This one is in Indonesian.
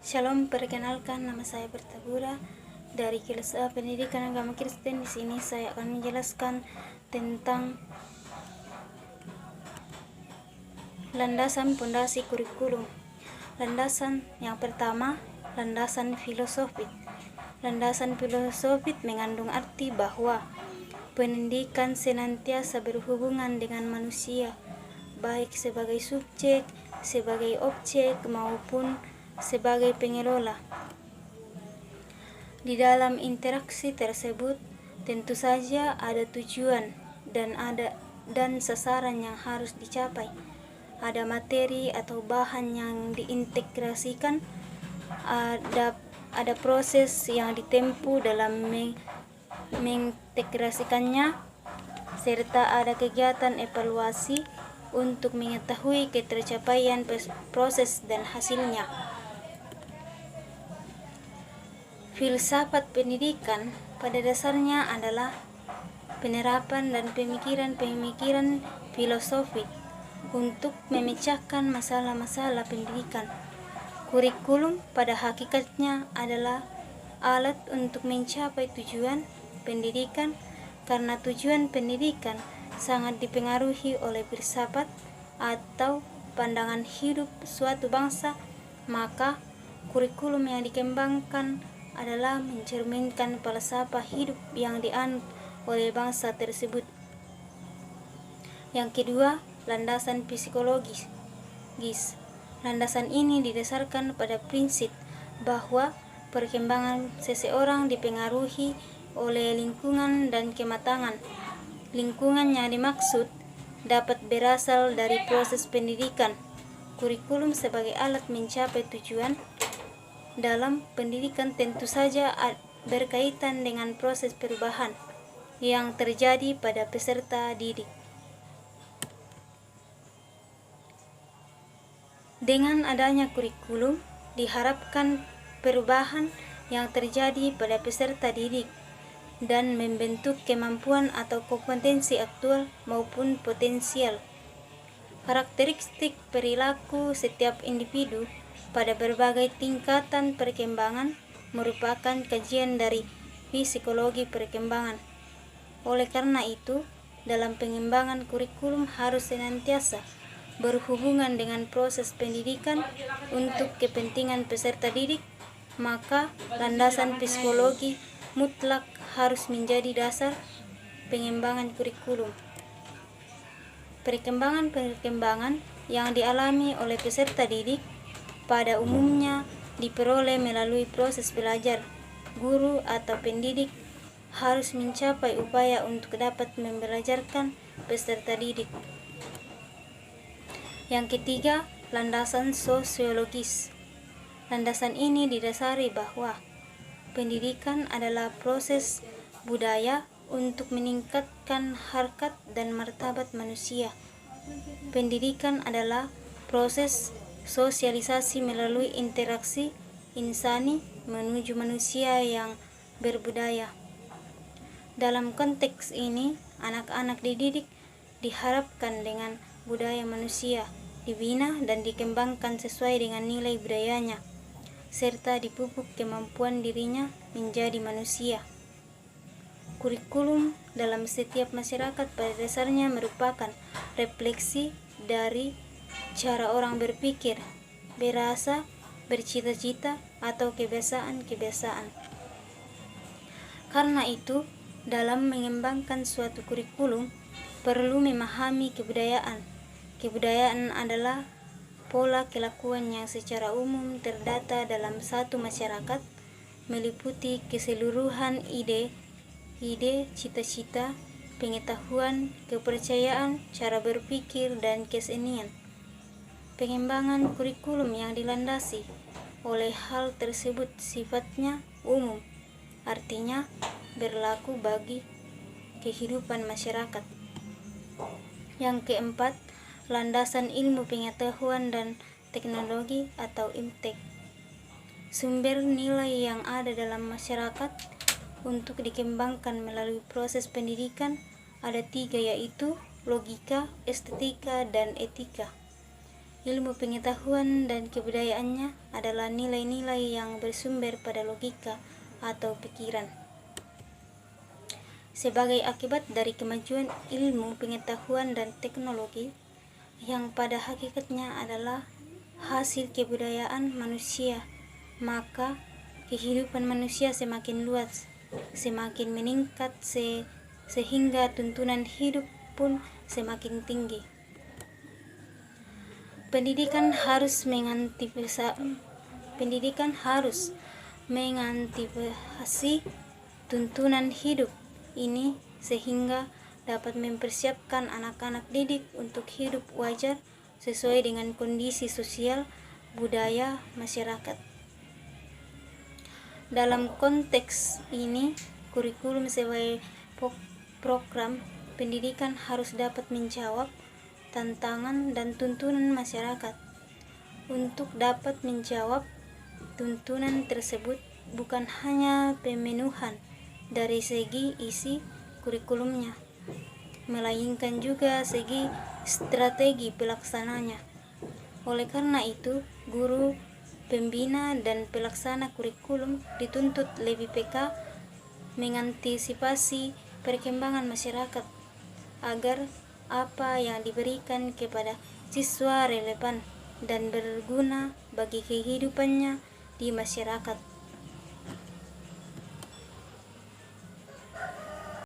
Shalom, perkenalkan nama saya Berta Bura dari kelas A Pendidikan Agama Kristen. Di sini saya akan menjelaskan tentang landasan pondasi kurikulum. Landasan yang pertama, landasan filosofis. Landasan filosofis mengandung arti bahwa pendidikan senantiasa berhubungan dengan manusia, baik sebagai subjek, sebagai objek, maupun sebagai pengelola. Di dalam interaksi tersebut, tentu saja ada tujuan dan sasaran yang harus dicapai. Ada materi atau bahan yang diintegrasikan, ada proses yang ditempuh dalam mengintegrasikannya, serta ada kegiatan evaluasi untuk mengetahui ketercapaian proses dan hasilnya. Filsafat pendidikan pada dasarnya adalah penerapan dan pemikiran filosofis untuk memecahkan masalah-masalah pendidikan. Kurikulum pada hakikatnya adalah alat untuk mencapai tujuan pendidikan, karena tujuan pendidikan sangat dipengaruhi oleh filsafat atau pandangan hidup suatu bangsa, maka kurikulum yang dikembangkan adalah mencerminkan falsafah hidup yang dianut oleh bangsa tersebut. Yang kedua, landasan psikologis. Landasan ini didasarkan pada prinsip bahwa perkembangan seseorang dipengaruhi oleh lingkungan dan kematangan. Lingkungan yang dimaksud dapat berasal dari proses pendidikan. Kurikulum sebagai alat mencapai tujuan dalam pendidikan tentu saja berkaitan dengan proses perubahan yang terjadi pada peserta didik. Dengan adanya kurikulum, diharapkan perubahan yang terjadi pada peserta didik dan membentuk kemampuan atau kompetensi aktual maupun potensial. Karakteristik perilaku setiap individu pada berbagai tingkatan perkembangan merupakan kajian dari psikologi perkembangan. Oleh karena itu, dalam pengembangan kurikulum harus senantiasa berhubungan dengan proses pendidikan untuk kepentingan peserta didik, maka landasan psikologi mutlak harus menjadi dasar pengembangan kurikulum. Perkembangan yang dialami oleh peserta didik pada umumnya diperoleh melalui proses belajar. Guru atau pendidik harus mencapai upaya untuk dapat membelajarkan peserta didik. Yang ketiga, landasan sosiologis. Landasan ini didasari bahwa pendidikan adalah proses budaya untuk meningkatkan harkat dan martabat manusia. Pendidikan adalah proses sosialisasi melalui interaksi insani menuju manusia yang berbudaya. Dalam konteks ini, anak-anak dididik diharapkan dengan budaya manusia, dibina dan dikembangkan sesuai dengan nilai budayanya, serta dipupuk kemampuan dirinya menjadi manusia. Kurikulum dalam setiap masyarakat pada dasarnya merupakan refleksi dari cara orang berpikir, berasa, bercita-cita, atau kebiasaan-kebiasaan. Karena itu, dalam mengembangkan suatu kurikulum, perlu memahami kebudayaan. Kebudayaan adalah pola kelakuan yang secara umum terdata dalam satu masyarakat, meliputi keseluruhan ide, cita-cita, pengetahuan, kepercayaan, cara berpikir, dan kesenian. Pengembangan kurikulum yang dilandasi oleh hal tersebut sifatnya umum, artinya berlaku bagi kehidupan masyarakat. Yang keempat, landasan ilmu pengetahuan dan teknologi atau IPTEK. Sumber nilai yang ada dalam masyarakat untuk dikembangkan melalui proses pendidikan ada 3, yaitu logika, estetika, dan etika. Ilmu pengetahuan dan kebudayaannya adalah nilai-nilai yang bersumber pada logika atau pikiran. Sebagai akibat dari kemajuan ilmu pengetahuan dan teknologi, yang pada hakikatnya adalah hasil kebudayaan manusia, maka kehidupan manusia semakin luas, semakin meningkat sehingga tuntunan hidup pun semakin tinggi. Pendidikan harus mengantisipasi tuntunan hidup ini sehingga dapat mempersiapkan anak-anak didik untuk hidup wajar sesuai dengan kondisi sosial budaya masyarakat. Dalam konteks ini, kurikulum sebagai program pendidikan harus dapat menjawab tantangan dan tuntunan masyarakat. Untuk dapat menjawab tuntunan tersebut, bukan hanya pemenuhan dari segi isi kurikulumnya, melainkan juga segi strategi pelaksananya. Oleh karena itu, guru, pembina, dan pelaksana kurikulum dituntut lebih peka mengantisipasi perkembangan masyarakat agar apa yang diberikan kepada siswa relevan dan berguna bagi kehidupannya di masyarakat.